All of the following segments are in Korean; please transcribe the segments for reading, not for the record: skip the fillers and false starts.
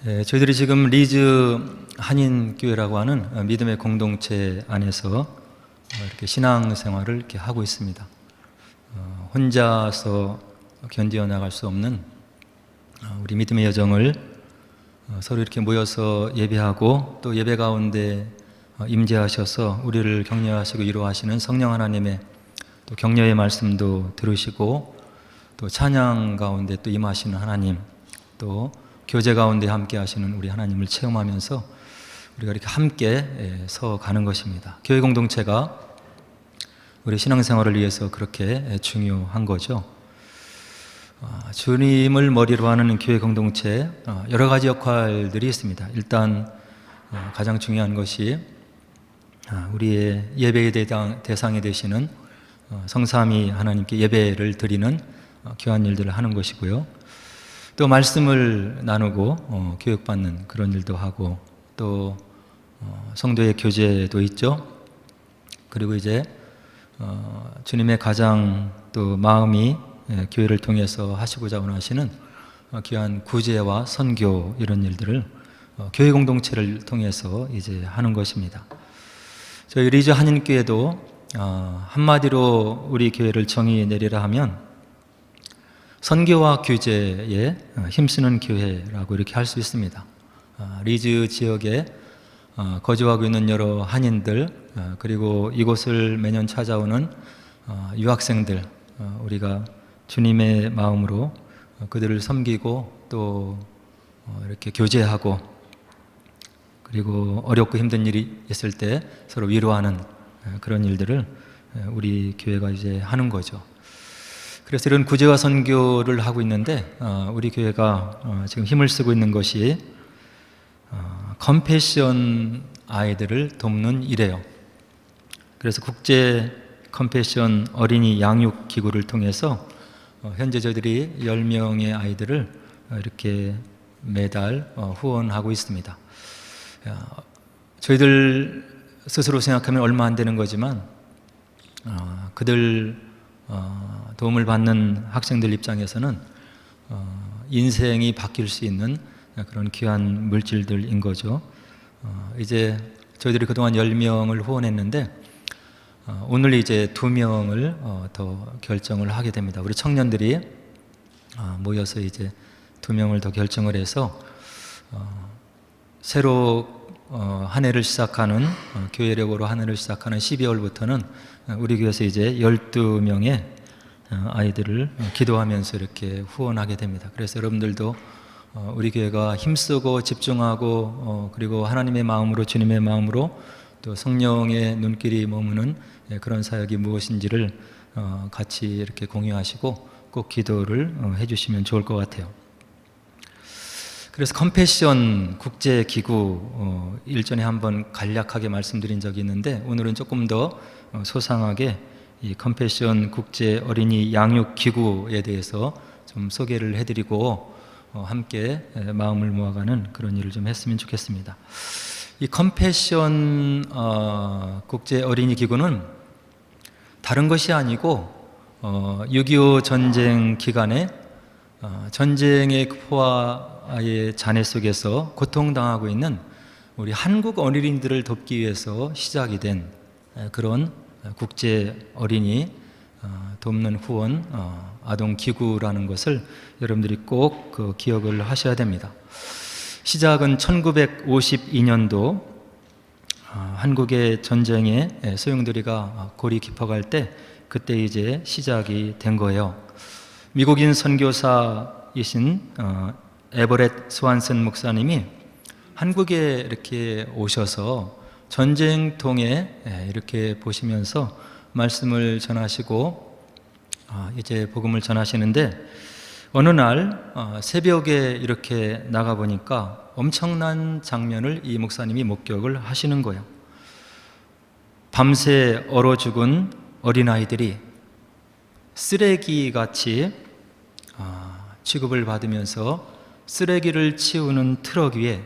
저희들이 지금 리즈 한인교회라고 하는 믿음의 공동체 안에서 이렇게 신앙생활을 이렇게 하고 있습니다. 혼자서 견디어 나갈 수 없는 우리 믿음의 여정을 서로 이렇게 모여서 예배하고 또 예배 가운데 임재하셔서 우리를 격려하시고 위로하시는 성령 하나님의 또 격려의 말씀도 들으시고 또 찬양 가운데 또 임하시는 하나님, 또 교제 가운데 함께 하시는 우리 하나님을 체험하면서 우리가 이렇게 함께 서 가는 것입니다. 교회 공동체가 우리 신앙생활을 위해서 그렇게 중요한 거죠. 주님을 머리로 하는 교회 공동체, 여러 가지 역할들이 있습니다. 일단 가장 중요한 것이 우리의 예배의 대상이 되시는 성삼위 하나님께 예배를 드리는 귀한 일들을 하는 것이고요. 또 말씀을 나누고 교육받는 그런 일도 하고, 또 성도의 교제도 있죠. 그리고 이제 주님의 가장 또 마음이 교회를 통해서 하시고자 원하시는 귀한 구제와 선교, 이런 일들을 교회 공동체를 통해서 이제 하는 것입니다. 저희 리즈 한인교회도 한마디로 우리 교회를 정의 내리라 하면 선교와 교제에 힘쓰는 교회라고 이렇게 할 수 있습니다. 리즈 지역에 거주하고 있는 여러 한인들, 그리고 이곳을 매년 찾아오는 유학생들, 우리가 주님의 마음으로 그들을 섬기고 또 이렇게 교제하고, 그리고 어렵고 힘든 일이 있을 때 서로 위로하는 그런 일들을 우리 교회가 이제 하는 거죠. 그래서 이런 구제와 선교를 하고 있는데, 우리 교회가 지금 힘을 쓰고 있는 것이 컴패션 아이들을 돕는 일이에요. 그래서 국제 컴패션 어린이 양육 기구를 통해서 현재 저희들이 10명의 아이들을 이렇게 매달 후원하고 있습니다. 저희들 스스로 생각하면 얼마 안 되는 거지만 그들 도움을 받는 학생들 입장에서는 인생이 바뀔 수 있는 그런 귀한 물질들인 거죠. 이제 저희들이 그동안 10명을 후원했는데 오늘 이제 2명을 더 결정을 하게 됩니다. 우리 청년들이 모여서 이제 2명을 더 결정을 해서 새로 한 해를 시작하는, 교회력으로 한 해를 시작하는 12월부터는 우리 교회에서 이제 12명의 아이들을 기도하면서 이렇게 후원하게 됩니다. 그래서 여러분들도 우리 교회가 힘쓰고 집중하고 그리고 하나님의 마음으로, 주님의 마음으로 또 성령의 눈길이 머무는 그런 사역이 무엇인지를 같이 이렇게 공유하시고 꼭 기도를 해주시면 좋을 것 같아요. 그래서 컴패션 국제기구 일전에 한번 간략하게 말씀드린 적이 있는데, 오늘은 조금 더 소상하게 이 컴패션 국제 어린이 양육 기구에 대해서 좀 소개를 해드리고 함께 마음을 모아가는 그런 일을 좀 했으면 좋겠습니다. 이 컴패션 국제 어린이 기구는 다른 것이 아니고 6.25 전쟁 기간에 전쟁의 포화의 잔해 속에서 고통당하고 있는 우리 한국 어린이들을 돕기 위해서 시작이 된 그런 국제 어린이 돕는 후원 아동 기구라는 것을 여러분들이 꼭 기억을 하셔야 됩니다. 시작은 1952년도 한국의 전쟁에 소용돌이가 골이 깊어갈 때, 그때 이제 시작이 된 거예요. 미국인 선교사이신 에버렛 스완슨 목사님이 한국에 이렇게 오셔서 전쟁통에 이렇게 보시면서 말씀을 전하시고 이제 복음을 전하시는데, 어느 날 새벽에 이렇게 나가보니까 엄청난 장면을 이 목사님이 목격을 하시는 거예요. 밤새 얼어 죽은 어린아이들이 쓰레기같이 취급을 받으면서 쓰레기를 치우는 트럭 위에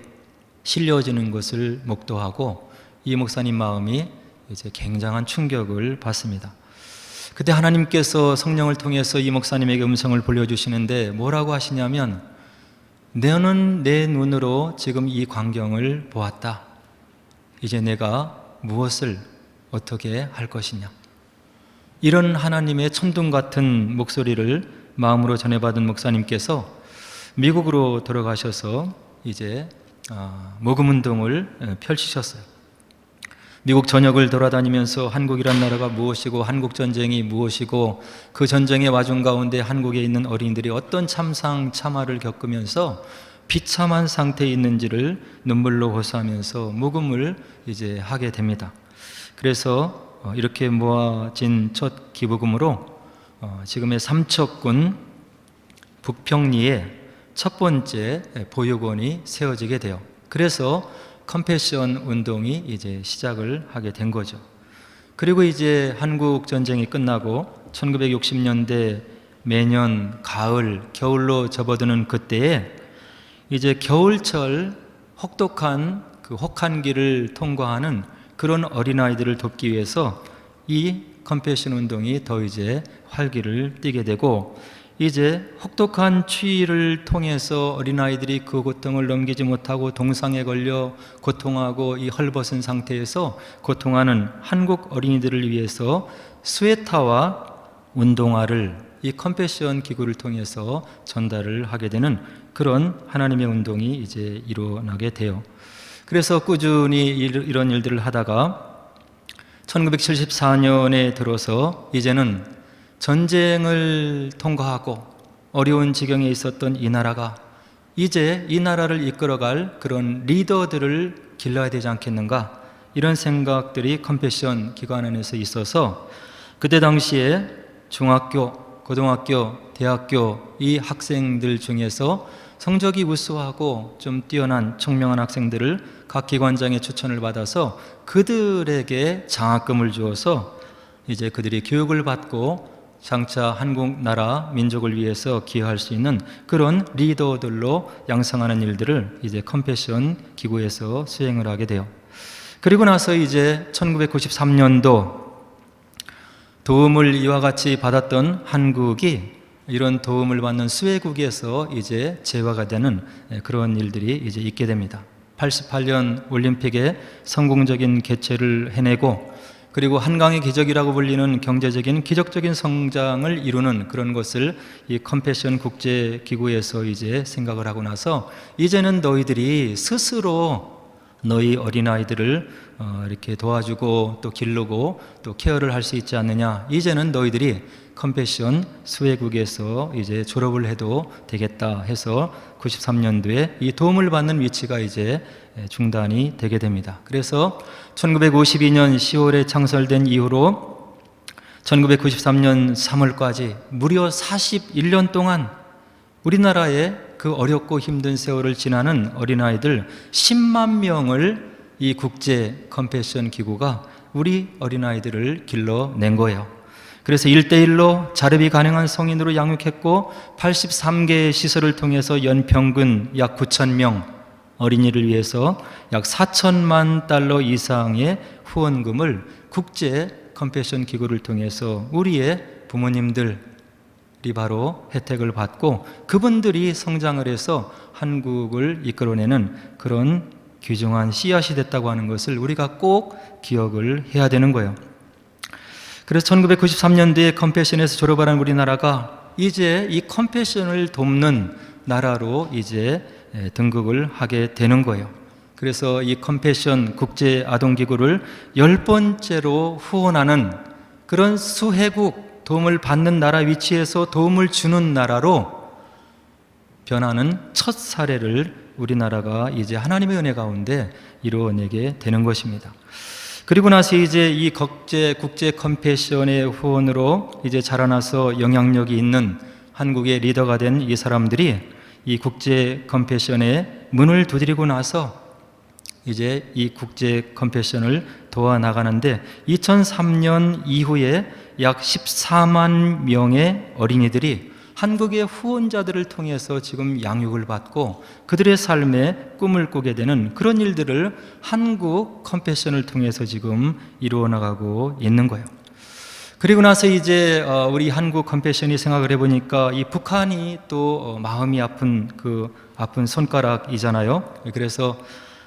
실려지는 것을 목도하고 이 목사님 마음이 이제 굉장한 충격을 받습니다. 그때 하나님께서 성령을 통해서 이 목사님에게 음성을 돌려주시는데 뭐라고 하시냐면, 너는 내 눈으로 지금 이 광경을 보았다. 이제 내가 무엇을 어떻게 할 것이냐. 이런 하나님의 천둥 같은 목소리를 마음으로 전해받은 목사님께서 미국으로 돌아가셔서 이제 모금운동을 펼치셨어요. 미국 전역을 돌아다니면서 한국이란 나라가 무엇이고 한국전쟁이 무엇이고 그 전쟁의 와중 가운데 한국에 있는 어린이들이 어떤 참상 참화를 겪으면서 비참한 상태에 있는지를 눈물로 호소하면서 모금을 이제 하게 됩니다. 그래서 이렇게 모아진 첫 기부금으로 지금의 삼척군 북평리에 첫 번째 보육원이 세워지게 돼요. 그래서 컴패션 운동이 이제 시작을 하게 된 거죠. 그리고 이제 한국 전쟁이 끝나고 1960년대 매년 가을, 겨울로 접어드는 그때에 이제 겨울철 혹독한 그 혹한기를 통과하는 그런 어린아이들을 돕기 위해서 이 컴패션 운동이 더 이제 활기를 띠게 되고, 이제 혹독한 추위를 통해서 어린아이들이 그 고통을 넘기지 못하고 동상에 걸려 고통하고 이 헐벗은 상태에서 고통하는 한국 어린이들을 위해서 스웨터와 운동화를 이 컴패션 기구를 통해서 전달을 하게 되는 그런 하나님의 운동이 이제 일어나게 돼요. 그래서 꾸준히 이런 일들을 하다가 1974년에 들어서 이제는 전쟁을 통과하고 어려운 지경에 있었던 이 나라가 이제 이 나라를 이끌어갈 그런 리더들을 길러야 되지 않겠는가, 이런 생각들이 컴패션 기관 안에서 있어서 그때 당시에 중학교, 고등학교, 대학교 이 학생들 중에서 성적이 우수하고 좀 뛰어난 청명한 학생들을 각 기관장의 추천을 받아서 그들에게 장학금을 주어서 이제 그들이 교육을 받고 장차 한국 나라 민족을 위해서 기여할 수 있는 그런 리더들로 양성하는 일들을 이제 컴패션 기구에서 수행을 하게 돼요. 그리고 나서 이제 1993년도 도움을 이와 같이 받았던 한국이 이런 도움을 받는 수혜국에서 이제 재화가 되는 그런 일들이 이제 있게 됩니다. 88년 올림픽의 성공적인 개최를 해내고, 그리고 한강의 기적이라고 불리는 경제적인 기적적인 성장을 이루는 그런 것을 이 컴패션 국제기구에서 이제 생각을 하고 나서 이제는 너희들이 스스로 너희 어린아이들을 이렇게 도와주고 또 기르고 또 케어를 할 수 있지 않느냐, 이제는 너희들이 컴패션 수혜국에서 이제 졸업을 해도 되겠다 해서 93년도에 이 도움을 받는 위치가 이제 중단이 되게 됩니다. 그래서 1952년 10월에 창설된 이후로 1993년 3월까지 무려 41년 동안 우리나라의 그 어렵고 힘든 세월을 지나는 어린아이들 10만 명을 이 국제 컴패션 기구가 우리 어린아이들을 길러낸 거예요. 그래서 1:1로 자립이 가능한 성인으로 양육했고 83개의 시설을 통해서 연평균 약 9,000명 어린이를 위해서 약 4천만 달러 이상의 후원금을 국제 컴패션 기구를 통해서 우리의 부모님들이 바로 혜택을 받고 그분들이 성장을 해서 한국을 이끌어내는 그런 귀중한 씨앗이 됐다고 하는 것을 우리가 꼭 기억을 해야 되는 거예요. 그래서 1993년도에 컴패션에서 졸업을 한 우리나라가 이제 이 컴패션을 돕는 나라로 이제 등극을 하게 되는 거예요. 그래서 이 컴패션 국제 아동기구를 10번째로 후원하는 그런 수혜국, 도움을 받는 나라 위치에서 도움을 주는 나라로 변하는 첫 사례를 우리나라가 이제 하나님의 은혜 가운데 이루어내게 되는 것입니다. 그리고 나서 이제 이 국제 컴패션의 후원으로 이제 자라나서 영향력이 있는 한국의 리더가 된 이 사람들이 이 국제 컴패션의 문을 두드리고 나서 이제 이 국제 컴패션을 도와 나가는데 2003년 이후에 약 14만 명의 어린이들이 한국의 후원자들을 통해서 지금 양육을 받고 그들의 삶에 꿈을 꾸게 되는 그런 일들을 한국 컴패션을 통해서 지금 이루어 나가고 있는 거예요. 그리고 나서 이제 우리 한국 컴패션이 생각을 해보니까 이 북한이 또 마음이 아픈 그 아픈 손가락이잖아요. 그래서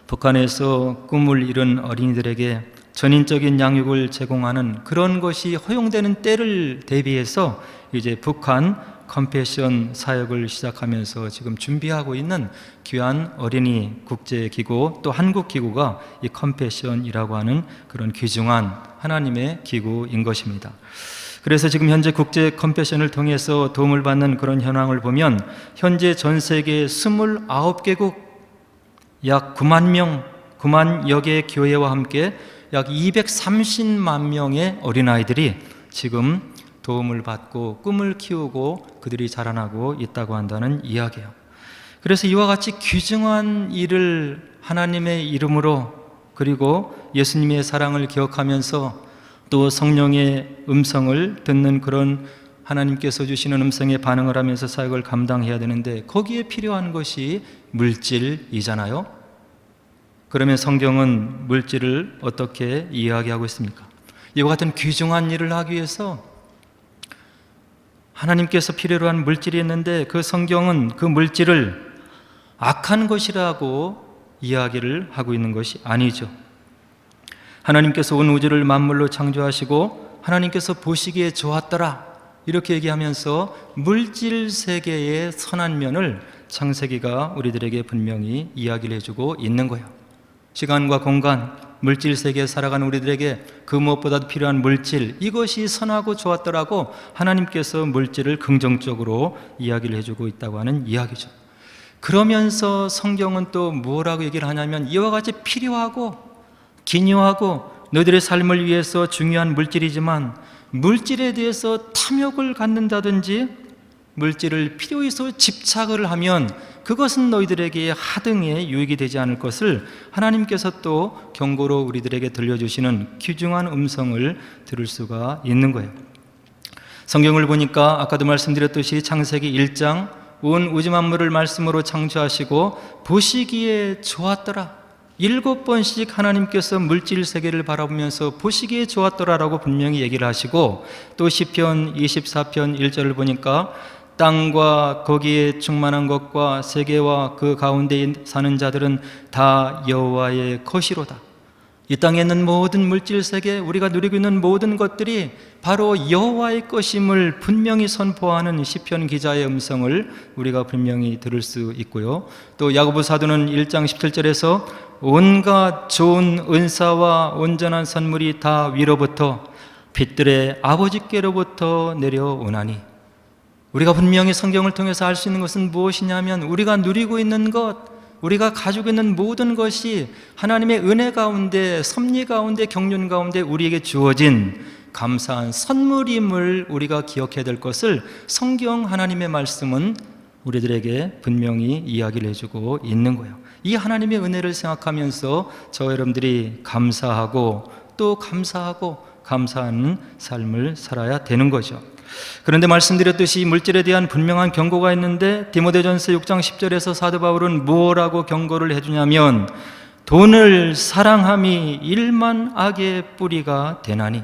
북한에서 꿈을 이룬 어린이들에게 전인적인 양육을 제공하는 그런 것이 허용되는 때를 대비해서 이제 북한 컴패션 사역을 시작하면서 지금 준비하고 있는 귀한 어린이 국제기구 또 한국기구가 이 컴패션이라고 하는 그런 귀중한 하나님의 기구인 것입니다. 그래서 지금 현재 국제 컴패션을 통해서 도움을 받는 그런 현황을 보면 현재 전 세계 29개국 약 9만 명, 9만여 개의 교회와 함께 약 230만 명의 어린아이들이 지금 도움을 받고 꿈을 키우고 그들이 자라나고 있다고 한다는 이야기예요. 그래서 이와 같이 귀중한 일을 하나님의 이름으로 그리고 예수님의 사랑을 기억하면서 또 성령의 음성을 듣는 그런 하나님께서 주시는 음성에 반응을 하면서 사역을 감당해야 되는데 거기에 필요한 것이 물질이잖아요. 그러면 성경은 물질을 어떻게 이야기하고 있습니까? 이와 같은 귀중한 일을 하기 위해서 하나님께서 필요로 한 물질이 있는데 그 성경은 그 물질을 악한 것이라고 이야기를 하고 있는 것이 아니죠. 하나님께서 온 우주를 만물로 창조하시고 하나님께서 보시기에 좋았더라 이렇게 얘기하면서 물질 세계의 선한 면을 창세기가 우리들에게 분명히 이야기를 해주고 있는 거예요. 시간과 공간, 물질 세계에 살아가는 우리들에게 그 무엇보다도 필요한 물질, 이것이 선하고 좋았더라고 하나님께서 물질을 긍정적으로 이야기를 해주고 있다고 하는 이야기죠. 그러면서 성경은 또 뭐라고 얘기를 하냐면 이와 같이 필요하고 기묘하고 너희들의 삶을 위해서 중요한 물질이지만 물질에 대해서 탐욕을 갖는다든지 물질을 필요해서 집착을 하면 그것은 너희들에게 하등의 유익이 되지 않을 것을 하나님께서 또 경고로 우리들에게 들려주시는 귀중한 음성을 들을 수가 있는 거예요. 성경을 보니까 아까도 말씀드렸듯이 창세기 1장 온 우주 만물을 말씀으로 창조하시고 보시기에 좋았더라. 7번씩 하나님께서 물질 세계를 바라보면서 보시기에 좋았더라라고 분명히 얘기를 하시고 또 시편 24편 1절을 보니까 땅과 거기에 충만한 것과 세계와 그 가운데 사는 자들은 다 여호와의 것이로다. 이 땅에 있는 모든 물질 세계, 우리가 누리고 있는 모든 것들이 바로 여호와의 것임을 분명히 선포하는 시편 기자의 음성을 우리가 분명히 들을 수 있고요. 또 야고보 사도는 1장 17절에서 온갖 좋은 은사와 온전한 선물이 다 위로부터 빛들의 아버지께로부터 내려오나니, 우리가 분명히 성경을 통해서 알 수 있는 것은 무엇이냐면 우리가 누리고 있는 것, 우리가 가지고 있는 모든 것이 하나님의 은혜 가운데, 섭리 가운데, 경륜 가운데 우리에게 주어진 감사한 선물임을 우리가 기억해야 될 것을 성경 하나님의 말씀은 우리들에게 분명히 이야기를 해주고 있는 거예요. 이 하나님의 은혜를 생각하면서 저와 여러분들이 감사하고 또 감사하고 감사하는 삶을 살아야 되는 거죠. 그런데 말씀드렸듯이 물질에 대한 분명한 경고가 있는데 디모데전서 6장 10절에서 사도 바울은 무엇라고 경고를 해주냐면 돈을 사랑함이 일만 악의 뿌리가 되나니,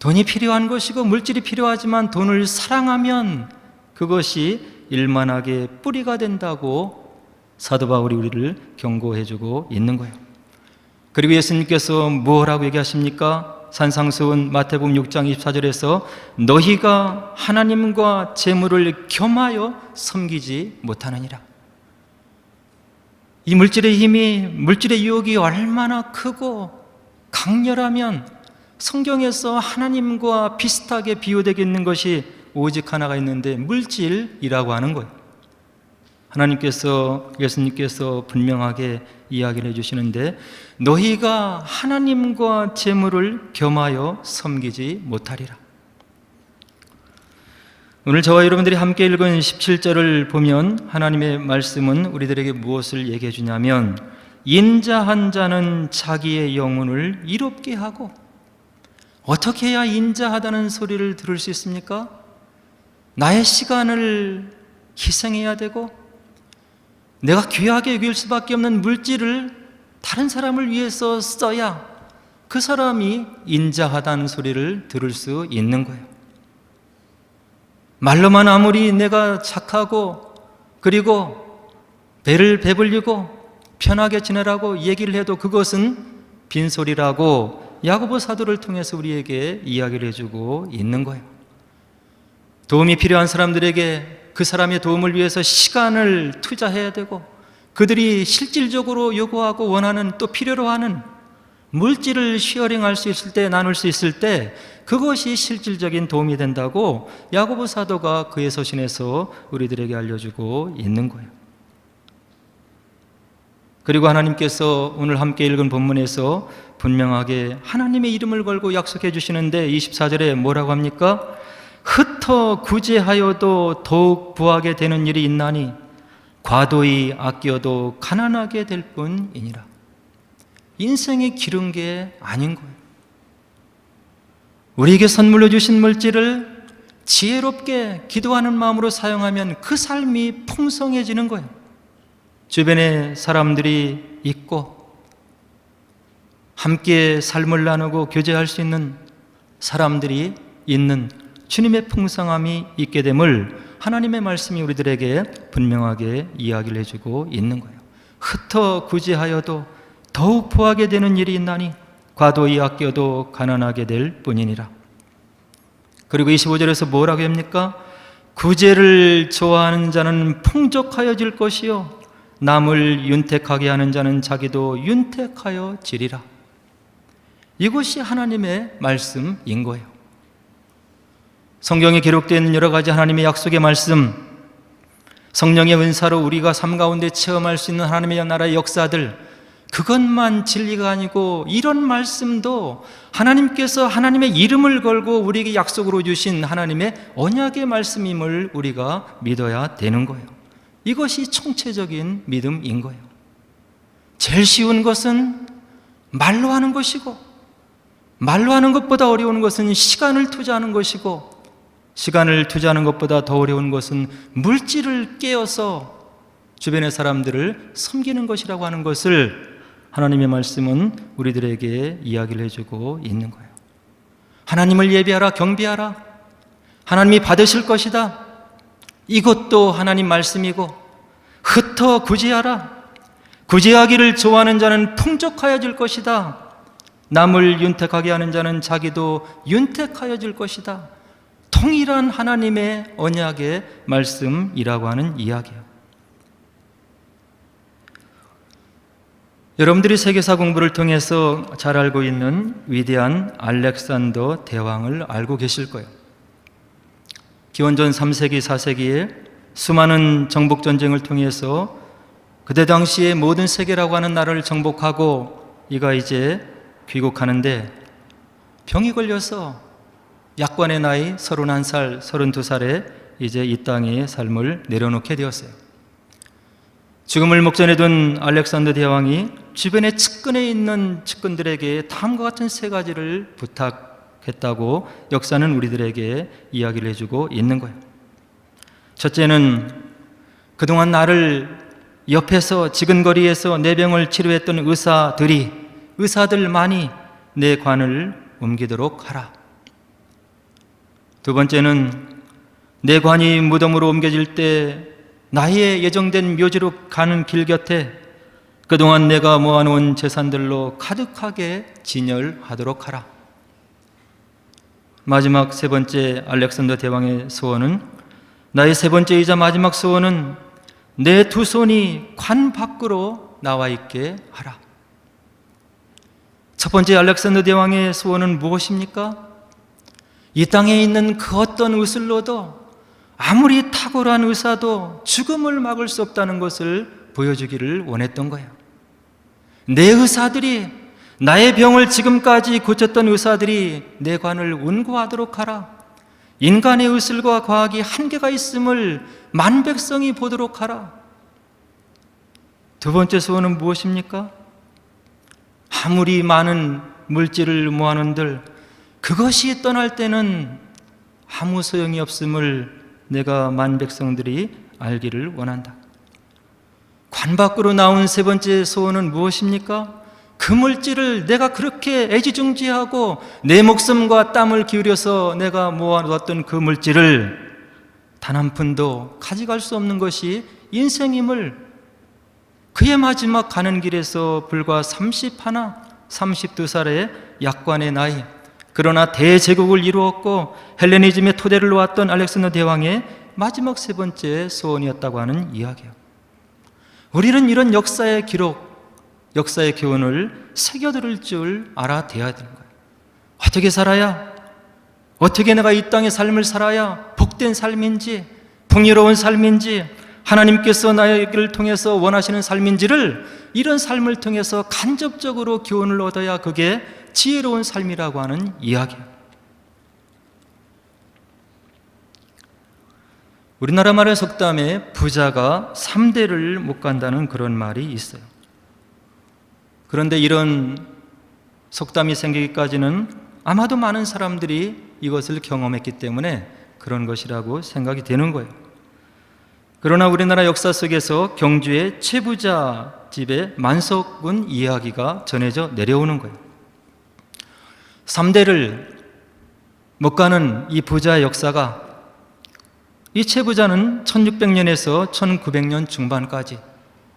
돈이 필요한 것이고 물질이 필요하지만 돈을 사랑하면 그것이 일만 악의 뿌리가 된다고 사도 바울이 우리를 경고해주고 있는 거예요. 그리고 예수님께서 무엇라고 얘기하십니까? 산상수훈 마태복음 6장 24절에서 너희가 하나님과 재물을 겸하여 섬기지 못하느니라. 이 물질의 힘이, 물질의 유혹이 얼마나 크고 강렬하면 성경에서 하나님과 비슷하게 비유되게 있는 것이 오직 하나가 있는데 물질이라고 하는 거예요. 하나님께서, 예수님께서 분명하게 이야기를 해주시는데 너희가 하나님과 재물을 겸하여 섬기지 못하리라. 오늘 저와 여러분들이 함께 읽은 17절을 보면 하나님의 말씀은 우리들에게 무엇을 얘기해 주냐면 인자한 자는 자기의 영혼을 이롭게 하고, 어떻게 해야 인자하다는 소리를 들을 수 있습니까? 나의 시간을 희생해야 되고 내가 귀하게 여길 수밖에 없는 물질을 다른 사람을 위해서 써야 그 사람이 인자하다는 소리를 들을 수 있는 거예요. 말로만 아무리 내가 착하고 그리고 배를 배불리고 편하게 지내라고 얘기를 해도 그것은 빈소리라고 야고보 사도를 통해서 우리에게 이야기를 해주고 있는 거예요. 도움이 필요한 사람들에게 그 사람의 도움을 위해서 시간을 투자해야 되고, 그들이 실질적으로 요구하고 원하는, 또 필요로 하는 물질을 쉐어링할 수 있을 때, 나눌 수 있을 때 그것이 실질적인 도움이 된다고 야고보 사도가 그의 서신에서 우리들에게 알려주고 있는 거예요. 그리고 하나님께서 오늘 함께 읽은 본문에서 분명하게 하나님의 이름을 걸고 약속해 주시는데 24절에 뭐라고 합니까? 흩어 구제하여도 더욱 부하게 되는 일이 있나니 과도히 아껴도 가난하게 될 뿐이니라. 인생이 기른 게 아닌 거예요. 우리에게 선물로 주신 물질을 지혜롭게 기도하는 마음으로 사용하면 그 삶이 풍성해지는 거예요. 주변에 사람들이 있고 함께 삶을 나누고 교제할 수 있는 사람들이 있는 주님의 풍성함이 있게 됨을 하나님의 말씀이 우리들에게 분명하게 이야기를 해주고 있는 거예요. 흩어 구제하여도 더욱 부하게 되는 일이 있나니 과도히 아껴도 가난하게 될 뿐이니라. 그리고 25절에서 뭐라고 합니까? 구제를 좋아하는 자는 풍족하여질 것이요 남을 윤택하게 하는 자는 자기도 윤택하여 지리라. 이것이 하나님의 말씀인 거예요. 성경에 기록된 여러 가지 하나님의 약속의 말씀, 성령의 은사로 우리가 삶 가운데 체험할 수 있는 하나님의 나라의 역사들, 그것만 진리가 아니고 이런 말씀도 하나님께서 하나님의 이름을 걸고 우리에게 약속으로 주신 하나님의 언약의 말씀임을 우리가 믿어야 되는 거예요. 이것이 총체적인 믿음인 거예요. 제일 쉬운 것은 말로 하는 것이고, 말로 하는 것보다 어려운 것은 시간을 투자하는 것이고, 시간을 투자하는 것보다 더 어려운 것은 물질을 깨어서 주변의 사람들을 섬기는 것이라고 하는 것을 하나님의 말씀은 우리들에게 이야기를 해주고 있는 거예요. 하나님을 예배하라, 경배하라, 하나님이 받으실 것이다, 이것도 하나님 말씀이고, 흩어 구제하라, 구제하기를 좋아하는 자는 풍족하여질 것이다, 남을 윤택하게 하는 자는 자기도 윤택하여질 것이다, 통일한 하나님의 언약의 말씀이라고 하는 이야기예요. 여러분들이 세계사 공부를 통해서 잘 알고 있는 위대한 알렉산더 대왕을 알고 계실 거예요. 기원전 3세기, 4세기에 수많은 정복 전쟁을 통해서 그때 당시에 모든 세계라고 하는 나라를 정복하고 이가 이제 귀국하는데 병이 걸려서 약관의 나이 31살, 32살에 이제 이 땅의 삶을 내려놓게 되었어요. 죽음을 목전에 둔 알렉산더 대왕이 주변에 측근에 있는 측근들에게 다음과 같은 세 가지를 부탁했다고 역사는 우리들에게 이야기를 해주고 있는 거예요. 첫째는 그동안 나를 옆에서 지근거리에서 내 병을 치료했던 의사들만이 내 관을 옮기도록 하라. 두 번째는 내 관이 무덤으로 옮겨질 때 나의 예정된 묘지로 가는 길 곁에 그동안 내가 모아놓은 재산들로 가득하게 진열하도록 하라. 마지막 세 번째 알렉산더 대왕의 소원은, 나의 세 번째이자 마지막 소원은 내 두 손이 관 밖으로 나와 있게 하라. 첫 번째 알렉산더 대왕의 소원은 무엇입니까? 이 땅에 있는 그 어떤 의술로도, 아무리 탁월한 의사도 죽음을 막을 수 없다는 것을 보여주기를 원했던 거예요. 내 의사들이, 나의 병을 지금까지 고쳤던 의사들이 내 관을 운구하도록 하라. 인간의 의술과 과학이 한계가 있음을 만백성이 보도록 하라. 두 번째 소원은 무엇입니까? 아무리 많은 물질을 모아놓은들 그것이 떠날 때는 아무 소용이 없음을 내가 만백성들이 알기를 원한다. 관 밖으로 나온 세 번째 소원은 무엇입니까? 그 물질을 내가 그렇게 애지중지하고 내 목숨과 땀을 기울여서 내가 모아놓았던 그 물질을 단 한 푼도 가져갈 수 없는 것이 인생임을 그의 마지막 가는 길에서 불과 32살의 약관의 나이, 그러나 대제국을 이루었고 헬레니즘의 토대를 놓았던 알렉산더 대왕의 마지막 세 번째 소원이었다고 하는 이야기예요. 우리는 이런 역사의 기록, 역사의 교훈을 새겨들을 줄 알아둬야 되는 거예요. 어떻게 살아야, 어떻게 내가 이 땅의 삶을 살아야 복된 삶인지, 풍요로운 삶인지, 하나님께서 나에게를 통해서 원하시는 삶인지를 이런 삶을 통해서 간접적으로 교훈을 얻어야 그게 지혜로운 삶이라고 하는 이야기예요. 우리나라 말의 속담에 부자가 3대를 못 간다는 그런 말이 있어요. 그런데 이런 속담이 생기기까지는 아마도 많은 사람들이 이것을 경험했기 때문에 그런 것이라고 생각이 되는 거예요. 그러나 우리나라 역사 속에서 경주의 최부자 집의 만석군 이야기가 전해져 내려오는 거예요. 3대를 못 가는 이 부자의 역사가, 이 최부자는 1600년에서 1900년 중반까지,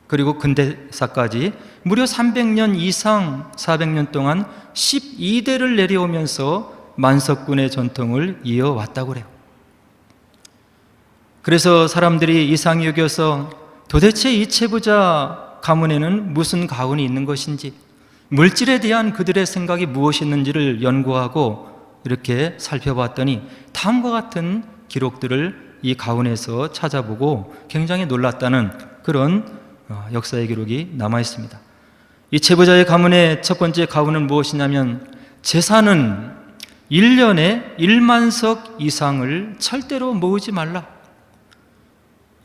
그리고 근대사까지 무려 300년 이상 400년 동안 12대를 내려오면서 만석군의 전통을 이어왔다고 그래요. 그래서 사람들이 이상히 여겨서 도대체 이 최부자 가문에는 무슨 가훈이 있는 것인지, 물질에 대한 그들의 생각이 무엇이었는지를 연구하고 이렇게 살펴봤더니 다음과 같은 기록들을 이 가훈에서 찾아보고 굉장히 놀랐다는 그런 역사의 기록이 남아 있습니다. 이 최부자의 가문의 첫 번째 가훈은 무엇이냐면, 재산은 1년에 1만석 이상을 절대로 모으지 말라.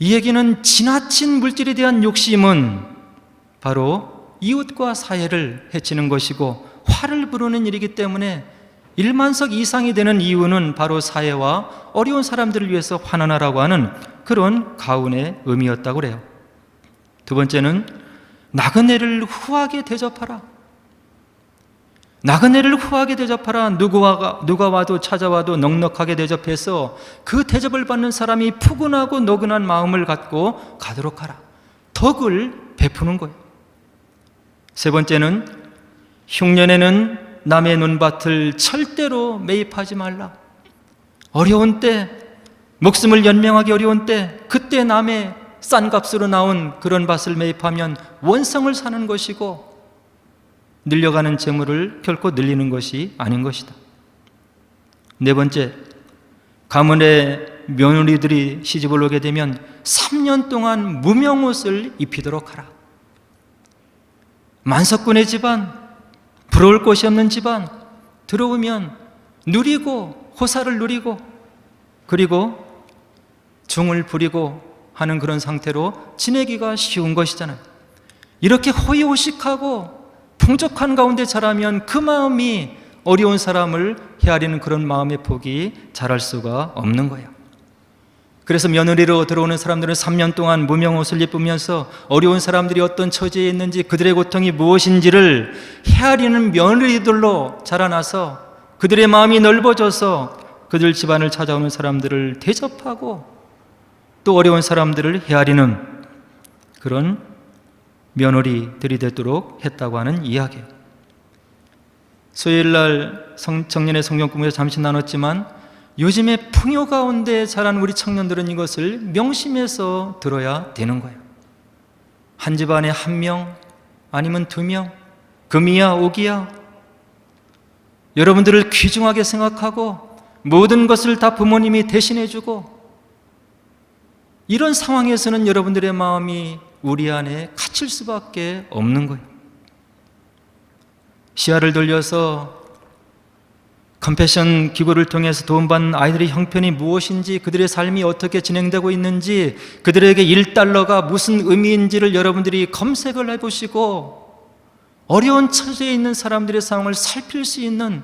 이 얘기는 지나친 물질에 대한 욕심은 바로 이웃과 사회를 해치는 것이고 화를 부르는 일이기 때문에 1만석 이상이 되는 이유는 바로 사회와 어려운 사람들을 위해서 환원하라고 하는 그런 가훈의 의미였다고 그래요. 두 번째는 나그네를 후하게 대접하라. 나그네를 후하게 대접하라. 누가 와도 찾아와도 넉넉하게 대접해서 그 대접을 받는 사람이 푸근하고 노근한 마음을 갖고 가도록 하라. 덕을 베푸는 거예요. 세 번째는 흉년에는 남의 논밭을 절대로 매입하지 말라. 어려운 때, 목숨을 연명하기 어려운 때, 그때 남의 싼 값으로 나온 그런 밭을 매입하면 원성을 사는 것이고 늘려가는 재물을 결코 늘리는 것이 아닌 것이다. 네 번째, 가문의 며느리들이 시집을 오게 되면 3년 동안 무명옷을 입히도록 하라. 만석군의 집안, 부러울 곳이 없는 집안, 들어오면 누리고 호사를 누리고 그리고 중을 부리고 하는 그런 상태로 지내기가 쉬운 것이잖아요. 이렇게 호의호식하고 풍족한 가운데 자라면 그 마음이 어려운 사람을 헤아리는 그런 마음의 폭이 자랄 수가 없는 거예요. 그래서 며느리로 들어오는 사람들은 3년 동안 무명옷을 입으면서 어려운 사람들이 어떤 처지에 있는지, 그들의 고통이 무엇인지를 헤아리는 며느리들로 자라나서 그들의 마음이 넓어져서 그들 집안을 찾아오는 사람들을 대접하고 또 어려운 사람들을 헤아리는 그런 며느리들이 되도록 했다고 하는 이야기예요. 수요일날 청년의 성경 공부에서 잠시 나눴지만 요즘에 풍요 가운데 자란 우리 청년들은 이것을 명심해서 들어야 되는 거예요. 한 집안에 1명 아니면 2명, 금이야 옥이야, 여러분들을 귀중하게 생각하고 모든 것을 다 부모님이 대신해주고, 이런 상황에서는 여러분들의 마음이 우리 안에 갇힐 수밖에 없는 거예요. 시야를 돌려서 컴패션 기구를 통해서 도움받는 아이들의 형편이 무엇인지, 그들의 삶이 어떻게 진행되고 있는지, 그들에게 1달러가 무슨 의미인지를 여러분들이 검색을 해보시고 어려운 처지에 있는 사람들의 상황을 살필 수 있는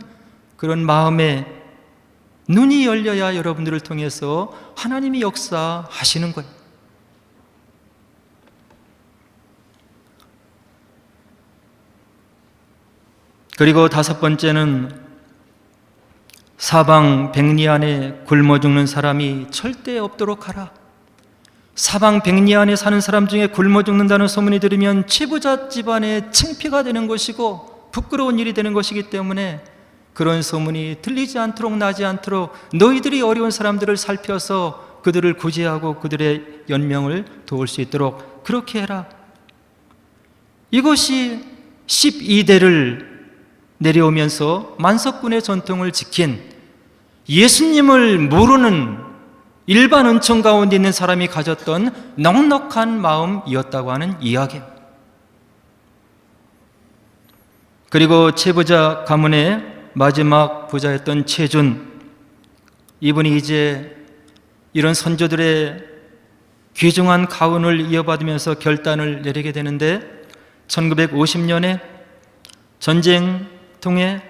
그런 마음에 눈이 열려야 여러분들을 통해서 하나님이 역사하시는 거예요. 그리고 5번째는 사방 백리 안에 굶어 죽는 사람이 절대 없도록 하라. 사방 백리 안에 사는 사람 중에 굶어 죽는다는 소문이 들으면 최부자 집안의 창피가 되는 것이고 부끄러운 일이 되는 것이기 때문에 그런 소문이 들리지 않도록 나지 않도록 너희들이 어려운 사람들을 살펴서 그들을 구제하고 그들의 연명을 도울 수 있도록 그렇게 해라. 이것이 12대를 내려오면서 만석군의 전통을 지킨 예수님을 모르는 일반 은총 가운데 있는 사람이 가졌던 넉넉한 마음이었다고 하는 이야기예요. 그리고 최부자 가문의 마지막 부자였던 최준, 이분이 이제 이런 선조들의 귀중한 가훈을 이어받으면서 결단을 내리게 되는데 1950년에 전쟁 통해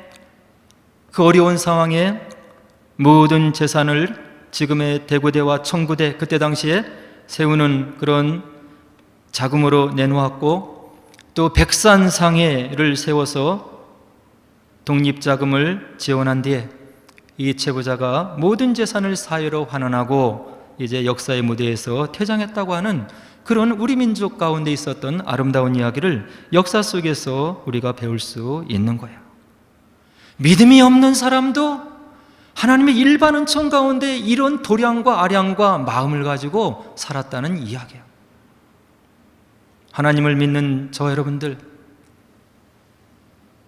그 어려운 상황에 모든 재산을 지금의 대구대와 청구대 그때 당시에 세우는 그런 자금으로 내놓았고, 또 백산상해를 세워서 독립자금을 지원한 뒤에 이 최부자가 모든 재산을 사회로 환원하고 이제 역사의 무대에서 퇴장했다고 하는 그런 우리 민족 가운데 있었던 아름다운 이야기를 역사 속에서 우리가 배울 수 있는 거예요. 믿음이 없는 사람도 하나님의 일반 은총 가운데 이런 도량과 아량과 마음을 가지고 살았다는 이야기예요. 하나님을 믿는 저 여러분들,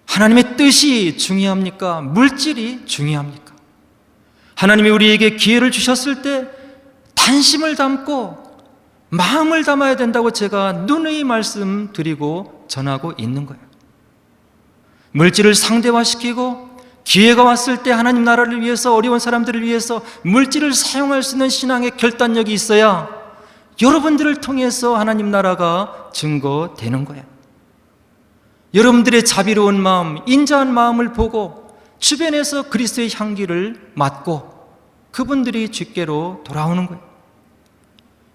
하나님의 뜻이 중요합니까? 물질이 중요합니까? 하나님이 우리에게 기회를 주셨을 때 단심을 담고 마음을 담아야 된다고 제가 누누이 말씀드리고 전하고 있는 거예요. 물질을 상대화시키고 기회가 왔을 때 하나님 나라를 위해서, 어려운 사람들을 위해서 물질을 사용할 수 있는 신앙의 결단력이 있어야 여러분들을 통해서 하나님 나라가 증거되는 거예요. 여러분들의 자비로운 마음, 인자한 마음을 보고 주변에서 그리스도의 향기를 맡고 그분들이 주께로 돌아오는 거예요.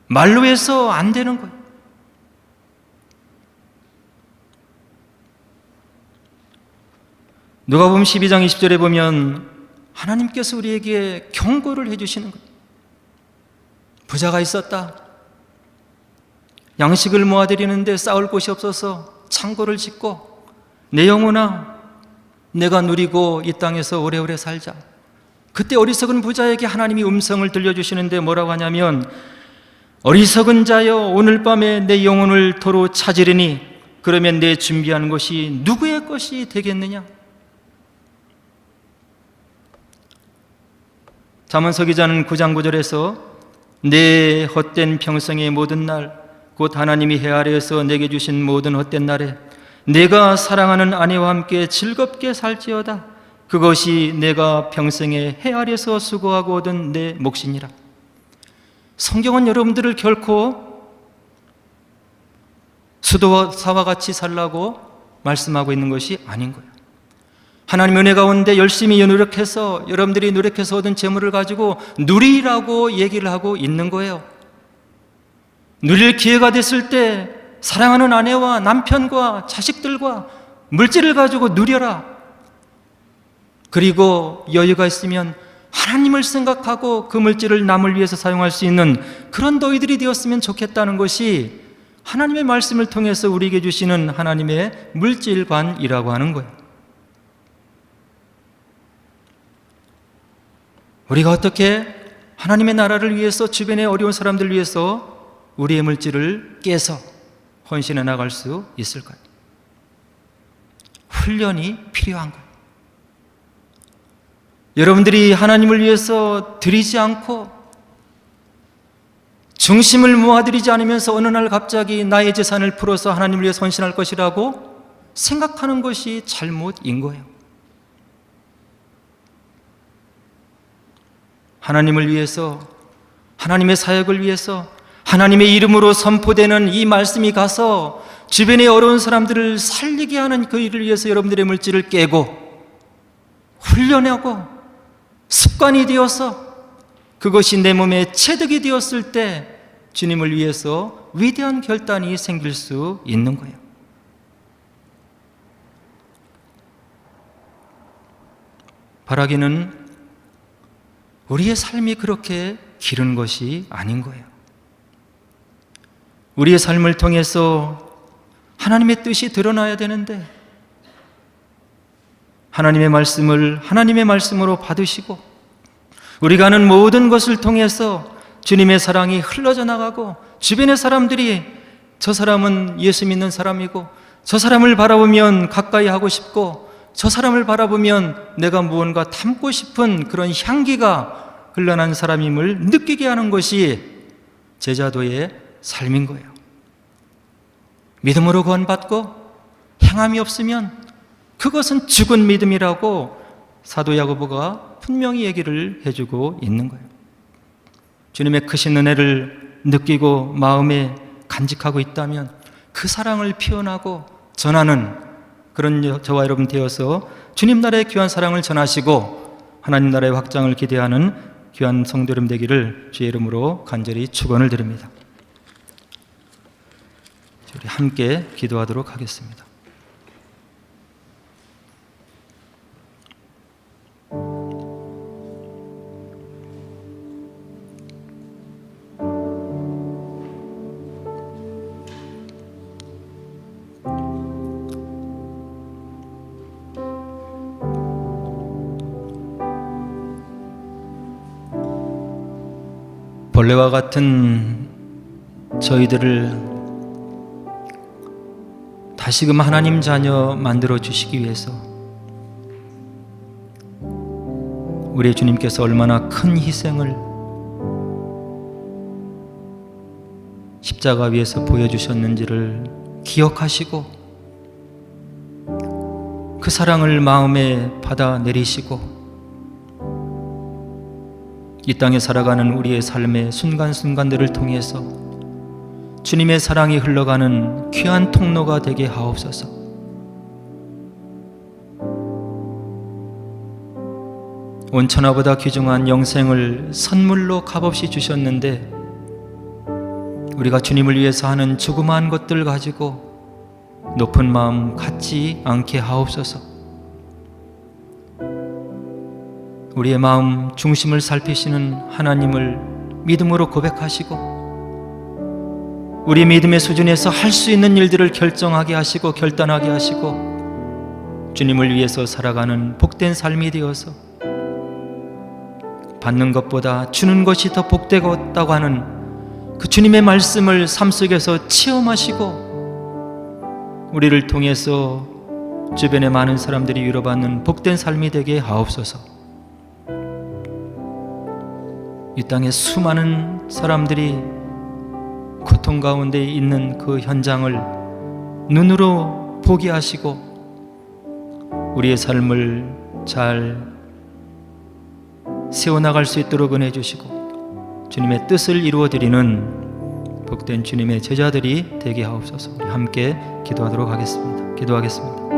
말로 해서 안 되는 거예요. 누가복음 12장 20절에 보면 하나님께서 우리에게 경고를 해주시는 거예요. 부자가 있었다. 양식을 모아드리는데 쌓을 곳이 없어서 창고를 짓고 내 영혼아 내가 누리고 이 땅에서 오래오래 살자. 그때 어리석은 부자에게 하나님이 음성을 들려주시는데 뭐라고 하냐면, 어리석은 자여 오늘 밤에 내 영혼을 도로 찾으리니 그러면 내 준비한 것이 누구의 것이 되겠느냐. 잠언서 기자는 9장 9절에서 내 헛된 평생의 모든 날, 곧 하나님이 해 아래에서 내게 주신 모든 헛된 날에 내가 사랑하는 아내와 함께 즐겁게 살지어다. 그것이 내가 평생에 해 아래에서 수고하고 얻은 내 몫이니라. 성경은 여러분들을 결코 수도사와 같이 살라고 말씀하고 있는 것이 아닌 거예요. 하나님 은혜 가운데 열심히 노력해서 여러분들이 노력해서 얻은 재물을 가지고 누리라고 얘기를 하고 있는 거예요. 누릴 기회가 됐을 때 사랑하는 아내와 남편과 자식들과 물질을 가지고 누려라. 그리고 여유가 있으면 하나님을 생각하고 그 물질을 남을 위해서 사용할 수 있는 그런 너희들이 되었으면 좋겠다는 것이 하나님의 말씀을 통해서 우리에게 주시는 하나님의 물질관이라고 하는 거예요. 우리가 어떻게 하나님의 나라를 위해서, 주변의 어려운 사람들을 위해서 우리의 물질을 깨서 헌신해 나갈 수 있을까요? 훈련이 필요한 거예요. 여러분들이 하나님을 위해서 드리지 않고 중심을 모아드리지 않으면서 어느 날 갑자기 나의 재산을 풀어서 하나님을 위해서 헌신할 것이라고 생각하는 것이 잘못인 거예요. 하나님을 위해서, 하나님의 사역을 위해서 하나님의 이름으로 선포되는 이 말씀이 가서 주변의 어려운 사람들을 살리게 하는 그 일을 위해서 여러분들의 물질을 깨고 훈련하고 습관이 되어서 그것이 내 몸에 체득이 되었을 때 주님을 위해서 위대한 결단이 생길 수 있는 거예요. 바라기는 우리의 삶이 그렇게 기른 것이 아닌 거예요. 우리의 삶을 통해서 하나님의 뜻이 드러나야 되는데 하나님의 말씀을 하나님의 말씀으로 받으시고 우리가 하는 모든 것을 통해서 주님의 사랑이 흘러져 나가고 주변의 사람들이 저 사람은 예수 믿는 사람이고 저 사람을 바라보면 가까이 하고 싶고 저 사람을 바라보면 내가 무언가 담고 싶은 그런 향기가 흘러난 사람임을 느끼게 하는 것이 제자도의 삶인 거예요. 믿음으로 구원받고 행함이 없으면 그것은 죽은 믿음이라고 사도 야고보가 분명히 얘기를 해주고 있는 거예요. 주님의 크신 은혜를 느끼고 마음에 간직하고 있다면 그 사랑을 표현하고 전하는 그런 저와 여러분 되어서 주님 나라의 귀한 사랑을 전하시고 하나님 나라의 확장을 기대하는 귀한 성도 여러분 되기를 주의 이름으로 간절히 축원을 드립니다. 우리 함께 기도하도록 하겠습니다. 벌레와 같은 저희들을 다시금 하나님 자녀 만들어 주시기 위해서 우리 주님께서 얼마나 큰 희생을 십자가 위에서 보여주셨는지를 기억하시고 그 사랑을 마음에 받아 내리시고 이 땅에 살아가는 우리의 삶의 순간순간들을 통해서 주님의 사랑이 흘러가는 귀한 통로가 되게 하옵소서. 온 천하보다 귀중한 영생을 선물로 값없이 주셨는데 우리가 주님을 위해서 하는 조그마한 것들 가지고 높은 마음 갖지 않게 하옵소서. 우리의 마음 중심을 살피시는 하나님을 믿음으로 고백하시고 우리 믿음의 수준에서 할 수 있는 일들을 결정하게 하시고 결단하게 하시고 주님을 위해서 살아가는 복된 삶이 되어서 받는 것보다 주는 것이 더 복되었다고 하는 그 주님의 말씀을 삶 속에서 체험하시고 우리를 통해서 주변의 많은 사람들이 위로받는 복된 삶이 되게 하옵소서. 이 땅에 수많은 사람들이 고통 가운데 있는 그 현장을 눈으로 보게 하시고 우리의 삶을 잘 세워나갈 수 있도록 은혜 주시고 주님의 뜻을 이루어드리는 복된 주님의 제자들이 되게 하옵소서. 우리 함께 기도하도록 하겠습니다. 기도하겠습니다.